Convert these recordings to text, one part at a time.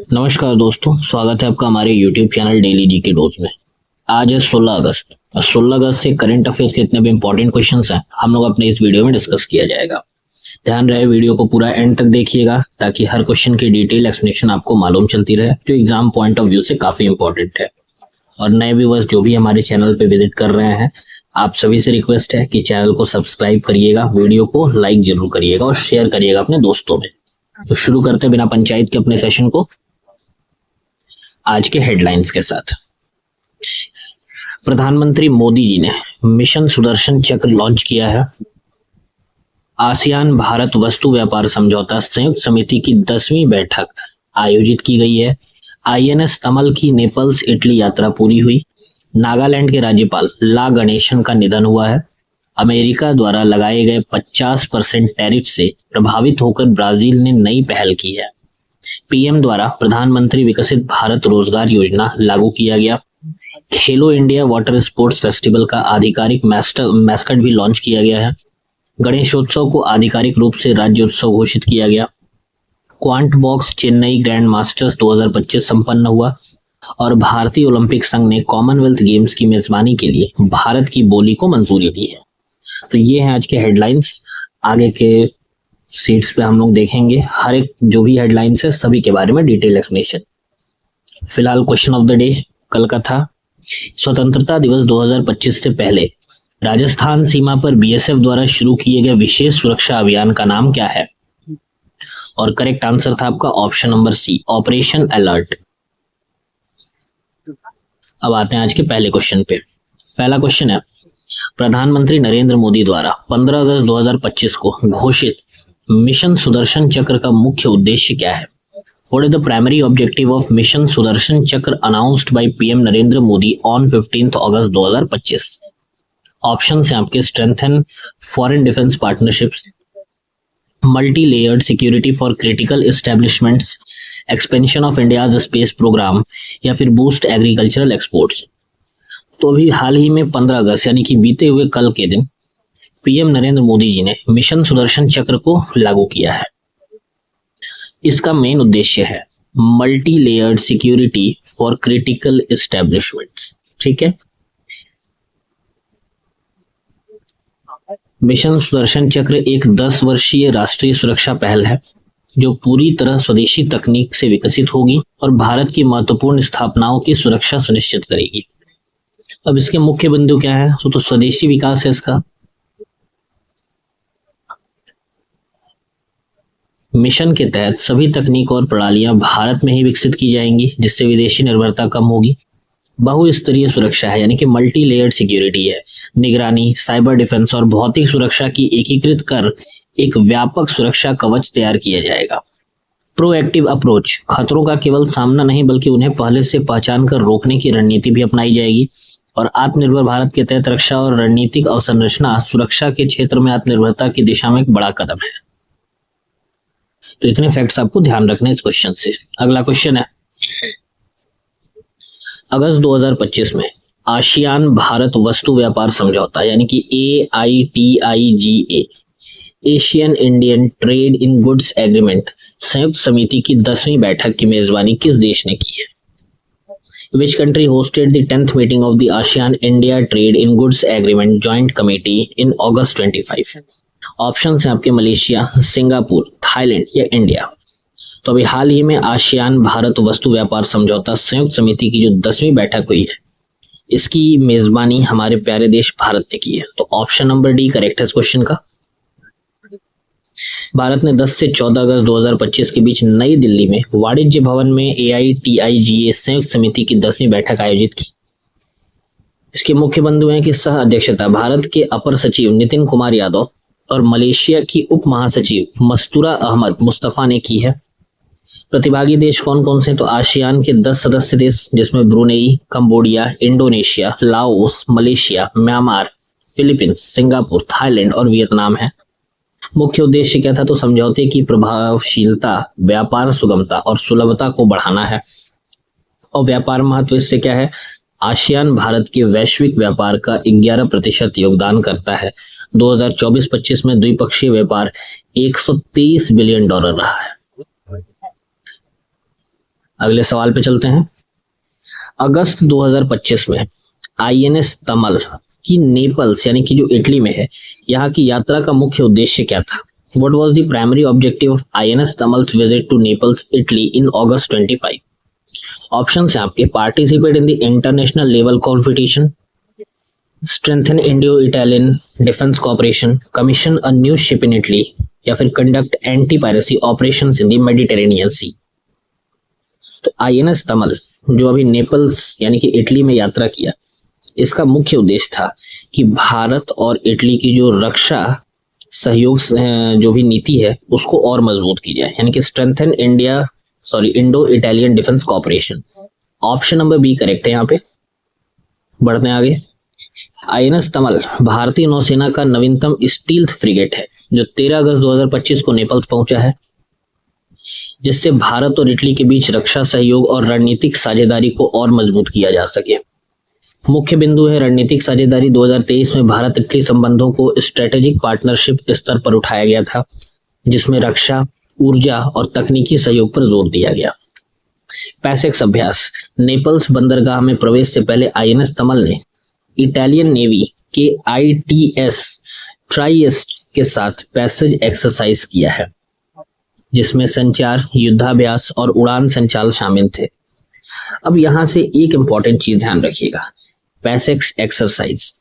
नमस्कार दोस्तों, स्वागत है आपका हमारे YouTube channel daily GK dose में। आज है 16 अगस्त और 16 अगस्त से करंट अफेयर्स के इतने भी इंपॉर्टेंट क्वेश्चंस हैं हम लोग अपने इस वीडियो में डिस्कस किया जाएगा। ध्यान रहे वीडियो को पूरा एंड तक देखिएगा ताकि हर क्वेश्चन की डिटेल एक्सप्लेनेशन आपको मालूम चलती रहे, जो एग्जाम पॉइंट ऑफ व्यू से काफी इंपॉर्टेंट है। और नए व्यूअर्स जो भी हमारे चैनल पे विजिट कर रहे हैं, आप सभी से रिक्वेस्ट है कि चैनल को सब्सक्राइब करिएगा, वीडियो को लाइक जरूर करिएगा और शेयर करिएगा अपने दोस्तों में। तो शुरू करते हैं बिना पंचायत के अपने सेशन को आज के हेडलाइंस के साथ। प्रधानमंत्री मोदी जी ने मिशन सुदर्शन चक्र लॉन्च किया है। आसियान भारत वस्तु व्यापार समझौता संयुक्त समिति की 10वीं बैठक आयोजित की गई है। आईएनएस तमल की नेपल्स इटली यात्रा पूरी हुई। नागालैंड के राज्यपाल ला गणेशन का निधन हुआ है। अमेरिका द्वारा लगाए गए 50% टैरिफ से प्रभावित होकर ब्राजील ने नई पहल की है। पीएम द्वारा प्रधानमंत्री विकसित भारत रोजगार योजना लागू किया गया। खेलो इंडिया वाटर स्पोर्ट्स फेस्टिवल का आधिकारिक मैस्कट भी लॉन्च किया गया है। गणेशोत्सव को आधिकारिक रूप से राज्योत्सव घोषित किया गया। Quant box Chennai grand masters 2025 संपन्न हुआ और भारतीय ओलंपिक संघ ने कॉमनवेल्थ गेम्स की मेजबानी के लिए भारत की बोली को मंजूरी दी है। तो ये है आज के हेडलाइंस। आगे के सीट्स पे हम लोग देखेंगे हर एक जो भी हेडलाइंस है सभी के बारे में डिटेल एक्सप्लेनेशन। फिलहाल क्वेश्चन ऑफ द डे कल का था, स्वतंत्रता दिवस 2025 से पहले राजस्थान सीमा पर बीएसएफ द्वारा शुरू किए गए विशेष सुरक्षा अभियान का नाम क्या है? और करेक्ट आंसर था आपका option number C, operation alert. अब आते हैं आज के पहले क्वेश्चन पे। पहला क्वेश्चन है, प्रधानमंत्री नरेंद्र मोदी द्वारा 15 अगस्त 2025 को घोषित मिशन सुदर्शन चक्र का मुख्य उद्देश्य क्या है? What is the primary objective of Mission Sudarshan Chakra announced by PM Narendra Modi on 15th August 2025? Option है आपके strengthen foreign defence partnerships, multi layered security for critical establishments, expansion of India's space programme या फिर boost agricultural exports. तो अभी हाल ही में 15 अगस्त यानी कि बीते हुए कल के दिन पीएम नरेंद्र मोदी जी ने मिशन सुदर्शन चक्र को लागू किया है। इसका मेन उद्देश्य है multi layered security for critical establishments. ठीक है, मिशन सुदर्शन चक्र एक 10 वर्षीय राष्ट्रीय सुरक्षा पहल है जो पूरी तरह स्वदेशी तकनीक से विकसित होगी और भारत की महत्वपूर्ण स्थापनाओं की सुरक्षा सुनिश्चित करेगी। अब इसके मुख्य बिंदु क्या है? तो स्वदेशी विकास है इसका। मिशन के तहत सभी तकनीक और प्रणालियां भारत में ही विकसित की जाएंगी जिससे विदेशी निर्भरता कम होगी। बहुस्तरीय सुरक्षा है यानी कि मल्टी लेयर्ड सिक्योरिटी है। निगरानी, साइबर डिफेंस और भौतिक सुरक्षा की एकीकृत कर एक व्यापक सुरक्षा कवच तैयार किया जाएगा। प्रोएक्टिव अप्रोच, खतरों का केवल सामना नहीं बल्कि उन्हें पहले से पहचान कर रोकने की रणनीति भी अपनाई जाएगी। और आत्मनिर्भर भारत के तहत रक्षा और रणनीतिक अवसंरचना सुरक्षा के क्षेत्र में आत्मनिर्भरता की दिशा में एक बड़ा कदम है। तो इतने फैक्ट्स आपको ध्यान रखने इस क्वेश्चन से। अगला क्वेश्चन है, अगस्त 2025 में आसियान भारत वस्तु व्यापार समझौता यानी कि AITIGA Asian Indian trade in goods agreement संयुक्त समिति की 10वीं बैठक की मेजबानी किस देश ने की है? Which country hosted the 10th meeting of the ASEAN India Trade in Goods Agreement Joint Committee in August 25? Option है आपके मलेशिया, सिंगापुर, थाईलैंड या इंडिया। तो अभी हाल ही में आसियान भारत वस्तु व्यापार समझौता संयुक्त समिति की जो 10वीं बैठक हुई है इसकी मेजबानी हमारे प्यारे देश भारत ने की है। तो ऑप्शन नंबर डी करेक्ट है इस क्वेश्चन का। भारत ने 10 से 14 अगस्त 2025 के बीच नई दिल्ली में वाणिज्य भवन में AITIGA संयुक्त समिति की 10वीं बैठक आयोजित की। इसके मुख्य बिंदु हैं कि सह अध्यक्षता भारत के अपर सचिव नितिन कुमार यादव और मलेशिया की उप महासचिव मस्तूरा अहमद मुस्तफा ने की है। प्रतिभागी देश कौन कौन से? तो आसियान के 10 सदस्य देश जिसमें Brunei, Cambodia, Indonesia, Laos, Malaysia, Myanmar, Philippines, Singapore, Thailand और वियतनाम है। मुख्य उद्देश्य क्या था? तो समझौते की प्रभावशीलता, व्यापार सुगमता और सुलभता को बढ़ाना है। और व्यापार महत्व इससे क्या है? आसियान भारत के वैश्विक व्यापार का 11% योगदान करता है। 2024-25 में द्विपक्षीय व्यापार $123 बिलियन रहा है। अगले सवाल पे चलते हैं। अगस्त 2025 में आईएनएस तमल की नेपल्स यानी कि जो इटली में है, यहाँ की यात्रा का मुख्य उद्देश्य क्या था? What was the primary objective of INS Tamal's visit to Naples, Italy in August 25? Options हैं आपके: participate in the international level competition, strengthen Indo-Italian defense cooperation, commission a new ship in Italy, या फिर conduct anti-piracy operations in the Mediterranean Sea। तो INS Tamal जो अभी Naples यानी कि Italy में यात्रा किया, इसका मुख्य उद्देश्य था कि भारत और इटली की जो रक्षा सहयोग जो भी नीति है उसको और मजबूत की जाए, यानी कि strengthen Indo Italian defence cooperation. Option number B correct है यहाँ पे। बढ़ते हैं आगे। आईएनएस तमल भारतीय नौसेना का नवीनतम स्टील्थ फ्रिगेट है जो 13 अगस्त 2025 को नेपल्स पहुंचा है, जिससे भारत और इटली के बीच रक्षा सहयोग और रणनीतिक साझेदारी को और मजबूत किया जा सके। मुख्य बिंदु है रणनीतिक साझेदारी। 2023 में भारत इटली संबंधों को स्ट्रेटेजिक पार्टनरशिप स्तर पर उठाया गया था, जिसमें रक्षा, ऊर्जा और तकनीकी सहयोग पर जोर दिया गया। पैसेक्स अभ्यास। नेपल्स बंदरगाह में प्रवेश से पहले आईएनएस तमल ने इटालियन नेवी के आईटीएस ट्राइएस्ट के साथ पैसेज एक्सरसाइज किया है, जिसमें संचार, युद्धाभ्यास और उड़ान संचालन शामिल थे। अब यहां से एक इंपॉर्टेंट चीज ध्यान रखिएगा, पैसेक्स एक्सरसाइज।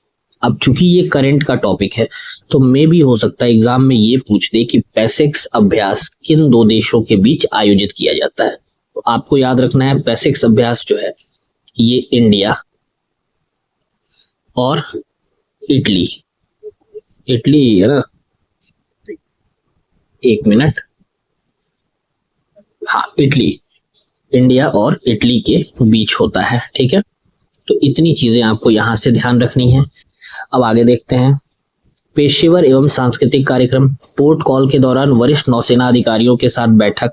अब चूंकि ये करंट का टॉपिक है तो मे भी हो सकता है एग्जाम में ये पूछ दे कि पैसेक्स अभ्यास किन दो देशों के बीच आयोजित किया जाता है। तो आपको याद रखना है पैसेक्स अभ्यास जो है ये इंडिया और इटली है ना, एक मिनट, हाँ इटली, इंडिया और इटली के बीच होता है। ठीक है, तो इतनी चीजें आपको यहां से ध्यान रखनी है। अब आगे देखते हैं। पेशेवर एवं सांस्कृतिक कार्यक्रम। पोर्ट कॉल के दौरान वरिष्ठ नौसेना अधिकारियों के साथ बैठक,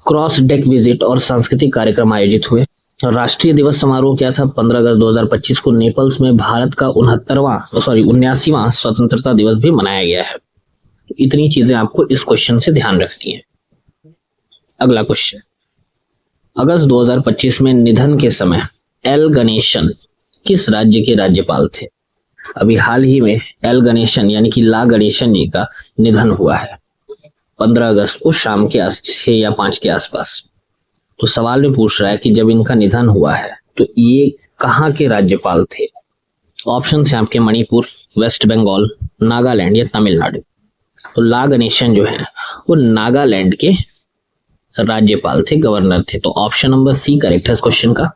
क्रॉस डेक विजिट और सांस्कृतिक कार्यक्रम आयोजित हुए। राष्ट्रीय दिवस समारोह क्या था? 15 अगस्त 2025 को नेपल्स में भारत का 79वां स्वतंत्रता दिवस भी मनाया गया है। तो इतनी चीजें आपको इस क्वेश्चन से ध्यान रखनी है। अगला क्वेश्चन, अगस्त 2025 में निधन के समय एल गणेशन किस राज्य के राज्यपाल थे? अभी हाल ही में एल गणेशन यानी कि ला गणेशन जी का निधन हुआ है 15 अगस्त को शाम के 6 या 5 के आसपास। तो सवाल में पूछ रहा है कि जब इनका निधन हुआ है तो ये कहाँ के राज्यपाल थे? ऑप्शन है आपके मणिपुर, वेस्ट बंगाल, नागालैंड या तमिलनाडु। तो ला गणेशन जो है वो नागालैंड के राज्यपाल थे, गवर्नर थे। तो ऑप्शन नंबर सी करेक्ट है इस क्वेश्चन का।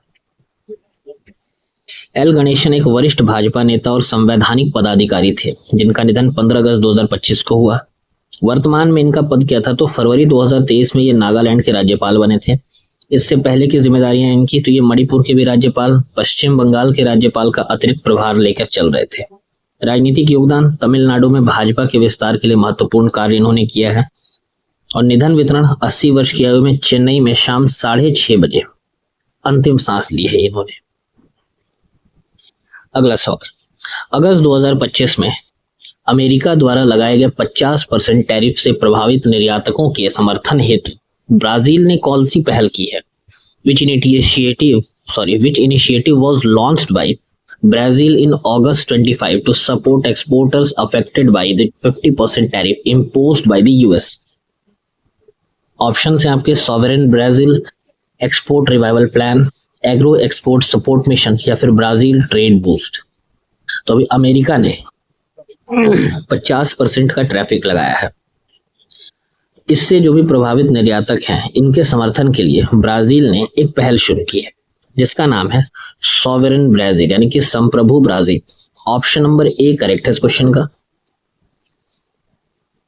एल गणेशन एक वरिष्ठ भाजपा नेता और संवैधानिक पदाधिकारी थे जिनका निधन 15 अगस्त 2025 को हुआ। वर्तमान में इनका पद क्या था? तो फरवरी 2023 में ये नागालैंड के राज्यपाल बने थे। इससे पहले की जिम्मेदारियां इनकी, तो ये मणिपुर के भी राज्यपाल, पश्चिम बंगाल के राज्यपाल का अतिरिक्त प्रभार लेकर चल रहे थे। राजनीतिक योगदान, तमिलनाडु में भाजपा के विस्तार के लिए महत्वपूर्ण कार्य इन्होंने किया है। और निधन वितरण, 80 वर्ष की आयु में चेन्नई में शाम 6:30 बजे अंतिम सांस ली है इन्होंने। अगला सवाल, अगस्त 2025 में अमेरिका द्वारा लगाए गए 50% टैरिफ से प्रभावित निर्यातकों के समर्थन हेतु ब्राजील ने कौन सी पहल की है? Which initiative was launched by Brazil in August 25 to support exporters affected by the 50% tariff imposed by the US? Option है आपके sovereign Brazil export revival plan, agro export support mission या फिर ब्राजील ट्रेड बूस्ट। तो अभी America ने 50% का traffic लगाया है। इससे जो भी प्रभावित निर्यातक हैं इनके समर्थन के लिए ब्राजील ने एक पहल शुरू की है जिसका नाम है सॉवरेन ब्राजील यानी कि संप्रभु Brazil. Option number A correct है इस क्वेश्चन का।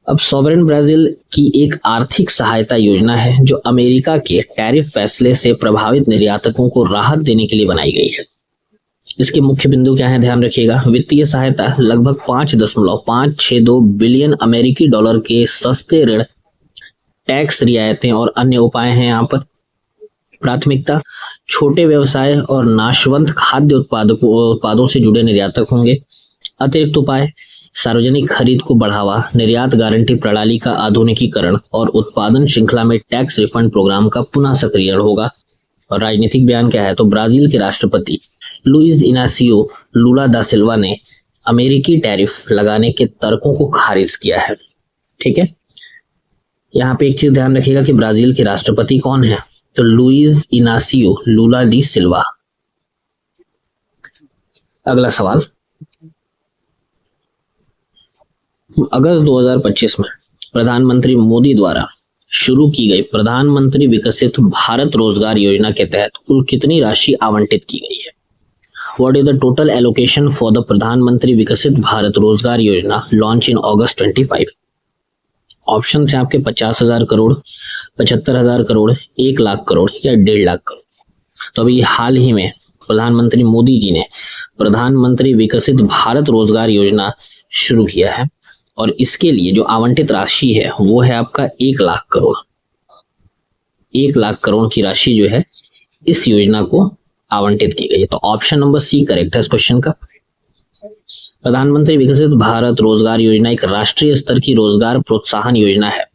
अब सॉवरेन ब्राजील की एक आर्थिक सहायता योजना है जो अमेरिका के टैरिफ फैसले से प्रभावित निर्यातकों को राहत देने के लिए बनाई गई है। इसके मुख्य बिंदु क्या है ध्यान रखिएगा। वित्तीय सहायता लगभग 5.562 बिलियन अमेरिकी डॉलर के सस्ते ऋण, टैक्स रियायतें और अन्य उपाय हैं यहाँ पर। प्राथमिकता छोटे व्यवसाय और नाशवंत खाद्य उत्पादों से जुड़े निर्यातक होंगे। अतिरिक्त उपाय सार्वजनिक खरीद को बढ़ावा, निर्यात गारंटी प्रणाली का आधुनिकीकरण और उत्पादन श्रृंखला में टैक्स रिफंड प्रोग्राम का पुनः सक्रियण होगा। और राजनीतिक बयान क्या है, तो ब्राजील के राष्ट्रपति लुइस इनासियो लुला दा सिल्वा ने अमेरिकी टैरिफ लगाने के तर्कों को खारिज किया है। ठीक है, यहाँ पे एक चीज ध्यान रखिएगा कि ब्राजील के राष्ट्रपति कौन है, तो लुइस इनासियो लुला डी सिल्वा। अगला सवाल, अगस्त 2025 में प्रधानमंत्री मोदी द्वारा शुरू की गई प्रधानमंत्री विकसित भारत रोजगार योजना के तहत कुल कितनी राशि आवंटित की गई है? What is the total allocation for the प्रधानमंत्री विकसित भारत रोजगार योजना लॉन्च इन अगस्त 25? ऑप्शन है आपके 50,000 करोड़, 75,000 करोड़, 1 लाख करोड़ या 1.5 लाख करोड़। तो अभी हाल ही में प्रधानमंत्री मोदी जी ने प्रधानमंत्री विकसित भारत रोजगार योजना शुरू किया है और इसके लिए जो आवंटित राशि है वो है आपका 1 लाख करोड़। 1 लाख करोड़ की राशि जो है इस योजना को आवंटित की गई है। तो ऑप्शन नंबर सी करेक्ट है इस क्वेश्चन का। प्रधानमंत्री विकसित भारत रोजगार योजना एक राष्ट्रीय स्तर की रोजगार प्रोत्साहन योजना है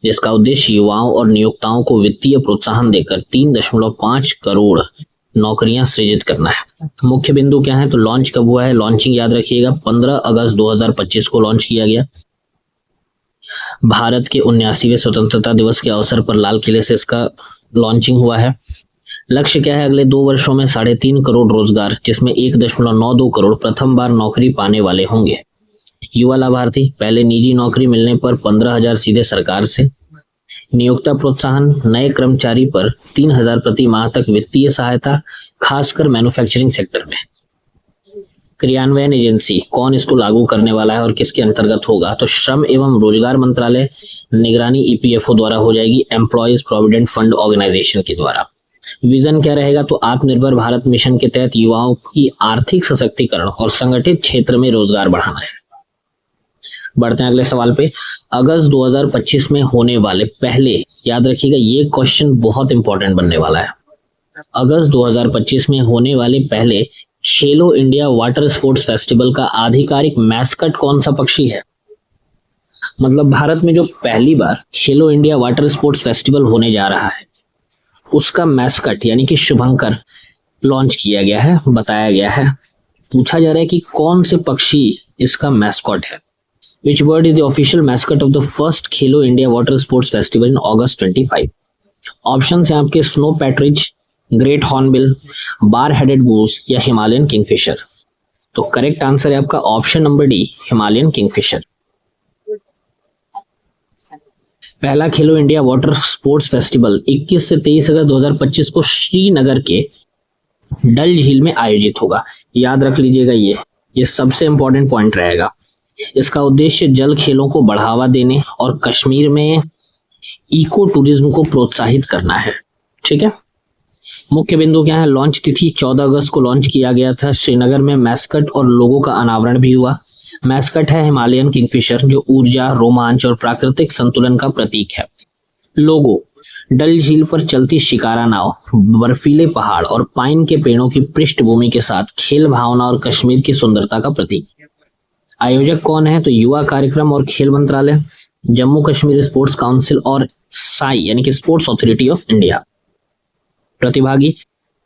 जिसका उद्देश्य युवाओं और नियोक्ताओं को वित्तीय प्रोत्साहन देकर 3.5 करोड़ नौकरियां सृजित करना है। मुख्य बिंदु क्या है, तो लॉन्च कब हुआ है, लॉन्चिंग याद रखिएगा 15 अगस्त 2025 को लॉन्च किया गया। भारत के 79वें स्वतंत्रता दिवस के अवसर पर लाल किले से इसका लॉन्चिंग हुआ है। लक्ष्य क्या है, अगले 2 वर्षों में 3.5 करोड़ रोजगार जिसमें 1.92 करोड़ प्रथम बार नौकरी पाने वाले होंगे। युवा लाभार्थी, पहले निजी नौकरी मिलने पर 15,000 सीधे सरकार से। नियोक्ता प्रोत्साहन, नए कर्मचारी पर 3,000 प्रति माह तक वित्तीय सहायता खासकर मैन्युफैक्चरिंग सेक्टर में। क्रियान्वयन एजेंसी, कौन इसको लागू करने वाला है और किसके अंतर्गत होगा, तो श्रम एवं रोजगार मंत्रालय, निगरानी ईपीएफओ द्वारा हो जाएगी, एम्प्लॉयज प्रोविडेंट फंड ऑर्गेनाइजेशन के द्वारा। विजन क्या रहेगा, तो आत्मनिर्भर भारत मिशन के तहत युवाओं की आर्थिक सशक्तिकरण और संगठित क्षेत्र में रोजगार बढ़ाना है। बढ़ते हैं अगले सवाल पे। अगस्त 2025 में होने वाले पहले, याद रखिएगा ये क्वेश्चन बहुत इंपॉर्टेंट बनने वाला है, अगस्त 2025 में होने वाले पहले खेलो इंडिया वाटर स्पोर्ट्स फेस्टिवल का आधिकारिक मैस्कट कौन सा पक्षी है? मतलब भारत में जो पहली बार खेलो इंडिया वाटर स्पोर्ट्स फेस्टिवल होने जा रहा है उसका मैस्कट यानी कि शुभंकर लॉन्च किया गया है, बताया गया है। पूछा जा रहा है कि कौन से पक्षी इसका मैस्कॉट है। Which bird is the official mascot of the first Khelo India Water Sports Festival in August 25? Option है आपके snow partridge, great hornbill, bar headed goose या हिमालयन किंगफिशर। तो करेक्ट आंसर है आपका option number D, Himalayan kingfisher. पहला खेलो India water sports festival 21 से 23 अगस्त 2025 को श्रीनगर के डल झील में आयोजित होगा। याद रख लीजिएगा, ये सबसे इंपॉर्टेंट पॉइंट रहेगा। इसका उद्देश्य जल खेलों को बढ़ावा देने और कश्मीर में इको टूरिज्म को प्रोत्साहित करना है। ठीक है, मुख्य बिंदु क्या है, लॉन्च तिथि 14 अगस्त को लॉन्च किया गया था। श्रीनगर में मैस्कट और लोगों का अनावरण भी हुआ। मैस्कट है हिमालयन किंगफिशर जो ऊर्जा, रोमांच और प्राकृतिक संतुलन का प्रतीक है। लोगो, डल झील पर चलती शिकारा नाव, बर्फीले पहाड़ और पाइन के पेड़ों की पृष्ठभूमि के साथ खेल भावना और कश्मीर की सुंदरता का प्रतीक। आयोजक कौन है, तो युवा कार्यक्रम और खेल मंत्रालय, जम्मू कश्मीर स्पोर्ट्स काउंसिल और साई यानी कि स्पोर्ट्स अथॉरिटी ऑफ इंडिया। प्रतिभागी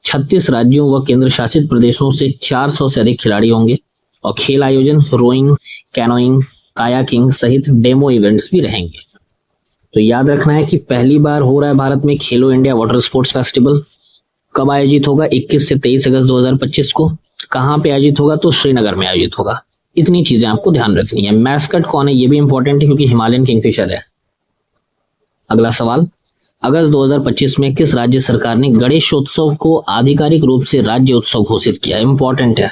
36 राज्यों व केंद्र शासित प्रदेशों से 400 से अधिक खिलाड़ी होंगे और खेल आयोजन रोइंग, कैनोइंग, कायाकिंग सहित डेमो इवेंट्स भी रहेंगे। तो याद रखना है कि पहली बार हो रहा है भारत में खेलो इंडिया वाटर स्पोर्ट्स फेस्टिवल। कब आयोजित होगा, 21 से 23 अगस्त 2025 को। कहाँ पे आयोजित होगा, तो श्रीनगर में आयोजित होगा। इतनी चीजें आपको ध्यान रखनी है। मैस्कट कौन है ये भी इंपॉर्टेंट है क्योंकि हिमालयन किंगफिशर है। अगला सवाल, अगस्त 2025 में किस राज्य सरकार ने गणेशोत्सव को आधिकारिक रूप से राज्य उत्सव घोषित किया? इंपॉर्टेंट है।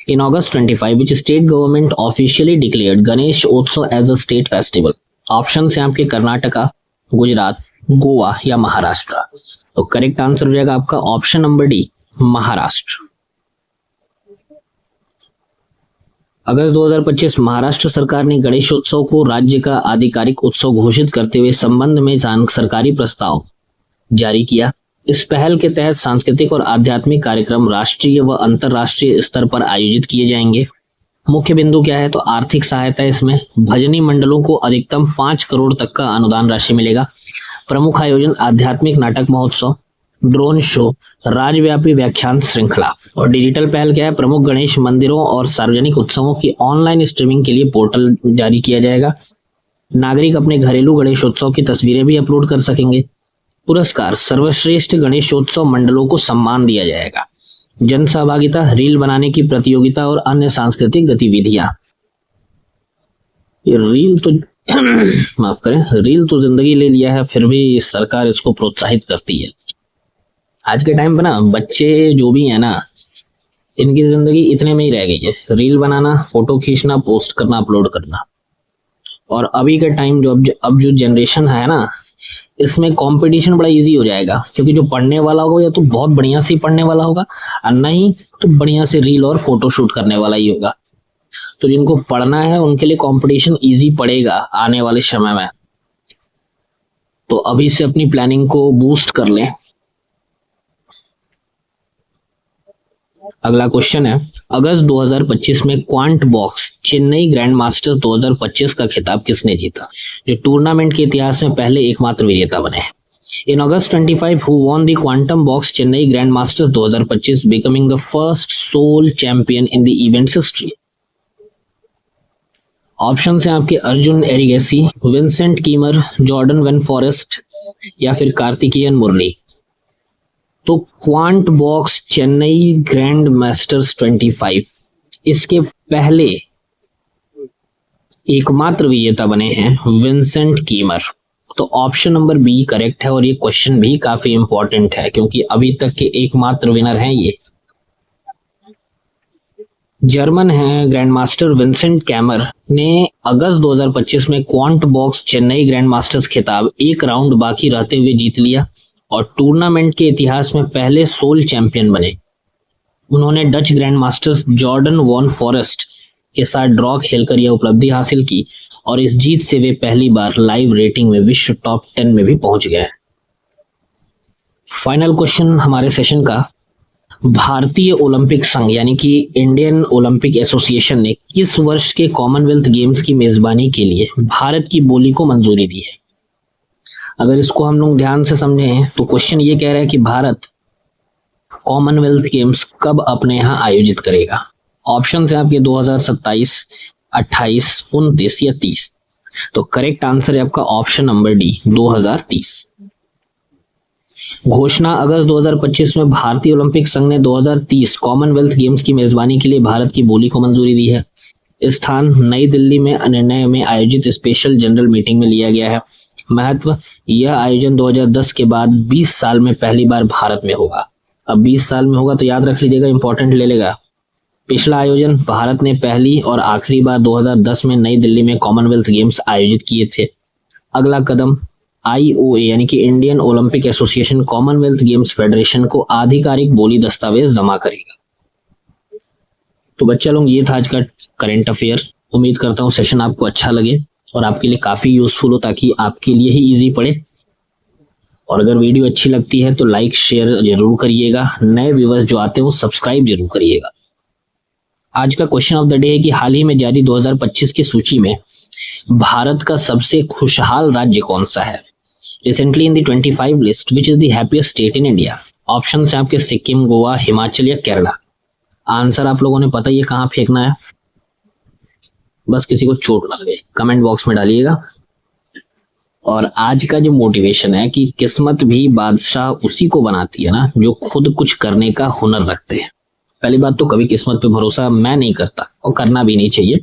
इन August 25 which state government officially declared Ganesh Utsav as a state festival? Option है आपके कर्नाटका, गुजरात, गोवा या महाराष्ट्र। तो करेक्ट आंसर हो जाएगा आपका ऑप्शन नंबर डी, महाराष्ट्र। अगस्त 2025 महाराष्ट्र सरकार ने गणेशोत्सव को राज्य का आधिकारिक उत्सव घोषित करते हुए संबंध में सरकारी प्रस्ताव जारी किया। इस पहल के तहत सांस्कृतिक और आध्यात्मिक कार्यक्रम राष्ट्रीय व अंतर्राष्ट्रीय स्तर पर आयोजित किए जाएंगे। मुख्य बिंदु क्या है, तो आर्थिक सहायता इसमें भजनी मंडलों को अधिकतम 5 करोड़ तक का अनुदान राशि मिलेगा। प्रमुख आयोजन आध्यात्मिक नाटक महोत्सव, ड्रोन शो, राज्यव्यापी व्याख्यान श्रृंखला। और डिजिटल पहल क्या है, प्रमुख गणेश मंदिरों और सार्वजनिक उत्सवों की ऑनलाइन स्ट्रीमिंग के लिए पोर्टल जारी किया जाएगा। नागरिक अपने घरेलू गणेशोत्सव की तस्वीरें भी अपलोड कर सकेंगे। पुरस्कार, सर्वश्रेष्ठ गणेशोत्सव मंडलों को सम्मान दिया जाएगा। जन सहभागिता, रील बनाने की प्रतियोगिता और अन्य सांस्कृतिक गतिविधियां। ये रील तो माफ करें, रील तो जिंदगी ले लिया है, फिर भी सरकार इसको प्रोत्साहित करती है। आज के टाइम पे ना बच्चे जो भी है ना, इनकी जिंदगी इतने में ही रह गई है, रील बनाना, फोटो खींचना, पोस्ट करना, अपलोड करना। और अभी के टाइम अब जो जनरेशन है ना, इसमें कंपटीशन बड़ा इजी हो जाएगा, क्योंकि जो पढ़ने वाला होगा या तो बहुत बढ़िया से पढ़ने वाला होगा और नहीं तो बढ़िया से रील और फोटो शूट करने वाला ही होगा। तो जिनको पढ़ना है उनके लिए कंपटीशन इजी पड़ेगा आने वाले समय में। तो अभी से अपनी प्लानिंग को बूस्ट कर लें। अगला क्वेश्चन है, अगस्त 2025 में quant box Chennai grand masters 2025 का खिताब किसने जीता, जो टूर्नामेंट के इतिहास में पहले एकमात्र विजेता बने। इन अगस्त 25 who won the quantum box Chennai grand masters 2025 becoming the first sole champion in the event's history। Option हैं आपके Arjun Erigaisi, Vincent Kiemer, Jordan when forest या फिर कार्तिकेयन मुरली। तो quant box Chennai grand masters 25 इसके पहले एकमात्र विजेता बने हैं विंसेंट कीमर। तो ऑप्शन नंबर बी करेक्ट है। और ये क्वेश्चन भी काफी इंपॉर्टेंट है क्योंकि अभी तक के एकमात्र विनर हैं ये। जर्मन है ग्रैंड मास्टर विंसेंट कैमर ने अगस्त 2025 में quant box Chennai grand masters खिताब एक राउंड बाकी रहते हुए जीत लिया और टूर्नामेंट के इतिहास में पहले सोल चैंपियन बने। उन्होंने Dutch grandmasters Jordan van Foreest के साथ ड्रॉ खेलकर यह उपलब्धि हासिल की और इस जीत से वे पहली बार लाइव रेटिंग में विश्व टॉप 10 में भी पहुंच गए। फाइनल क्वेश्चन हमारे सेशन का, भारतीय ओलंपिक संघ यानी कि इंडियन ओलंपिक एसोसिएशन ने किस वर्ष के कॉमनवेल्थ गेम्स की मेजबानी के लिए भारत की बोली को मंजूरी दी है। अगर इसको हम लोग ध्यान से समझें तो क्वेश्चन ये कह रहा है कि भारत कॉमनवेल्थ गेम्स कब अपने यहाँ आयोजित करेगा। ऑप्शन है आपके 2027, 28, 29 या 30। तो करेक्ट आंसर है आपका ऑप्शन नंबर डी 2030। घोषणा, अगस्त 2025 में भारतीय ओलंपिक संघ ने 2030 कॉमनवेल्थ गेम्स की मेजबानी के लिए भारत की बोली को मंजूरी दी है। स्थान नई दिल्ली में निर्णय में आयोजित स्पेशल जनरल मीटिंग में लिया गया है। महत्व, यह आयोजन 2010 के बाद 20 साल में पहली बार भारत में होगा। अब 20 साल में होगा तो याद रख लीजिएगा, इंपॉर्टेंट ले लेगा। पिछला आयोजन भारत ने पहली और आखिरी बार 2010 में नई दिल्ली में कॉमनवेल्थ गेम्स आयोजित किए थे। अगला कदम, IOA यानी कि Indian Olympic association Commonwealth games federation को आधिकारिक बोली दस्तावेज जमा करेगा। तो बच्चा लोग ये था आज का करंट अफेयर। उम्मीद करता हूँ सेशन आपको अच्छा लगे और आपके लिए काफी यूजफुल हो ताकि आपके लिए ही इजी पड़े। और अगर वीडियो अच्छी लगती है तो लाइक शेयर जरूर करिएगा। नए व्यूअर्स जो आते हैं वो सब्सक्राइब जरूर करिएगा। आज का क्वेश्चन ऑफ द डे है कि हाल ही में जारी 2025 की सूची में भारत का सबसे खुशहाल राज्य कौन सा है। Recently in the 25 list which is the happiest state in India. Option है आपके सिक्किम, गोवा, हिमाचल या केरला। आंसर आप लोगों ने पता ही है कहाँ फेंकना है, बस किसी को चोट ना लगे कमेंट बॉक्स में डालिएगा। और आज का जो मोटिवेशन है कि किस्मत भी बादशाह उसी को बनाती है ना जो खुद कुछ करने का हुनर रखते हैं। पहली बात तो कभी किस्मत पे भरोसा मैं नहीं करता और करना भी नहीं चाहिए,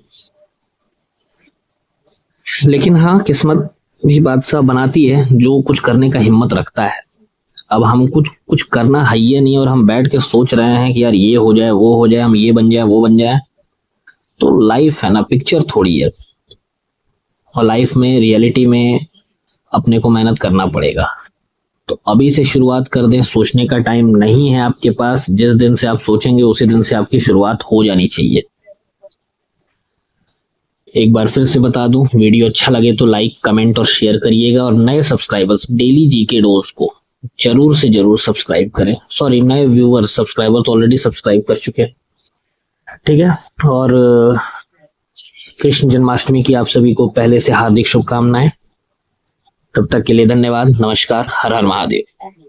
लेकिन हाँ किस्मत भी बादशाह बनाती है जो कुछ करने का हिम्मत रखता है। अब हम कुछ करना है ही नहीं और हम बैठ के सोच रहे हैं कि यार ये हो जाए वो हो जाए, हम ये बन जाए वो बन जाए। तो लाइफ है ना, पिक्चर थोड़ी है। और लाइफ में रियलिटी में अपने को मेहनत करना पड़ेगा। तो अभी से शुरुआत कर दें। सोचने का टाइम नहीं है आपके पास, जिस दिन से आप सोचेंगे उसी दिन से आपकी शुरुआत हो जानी चाहिए। एक बार फिर से बता दूं, वीडियो अच्छा लगे तो लाइक कमेंट और शेयर करिएगा। और नए सब्सक्राइबर्स डेली जीके डोज को जरूर से जरूर सब्सक्राइब करें। सॉरी, नए व्यूअर्स, सब्सक्राइबर तो ऑलरेडी सब्सक्राइब कर चुके हैं। ठीक है। और कृष्ण जन्माष्टमी की आप सभी को पहले से हार्दिक शुभकामनाएं। तब तक के लिए धन्यवाद, नमस्कार, हर हर महादेव।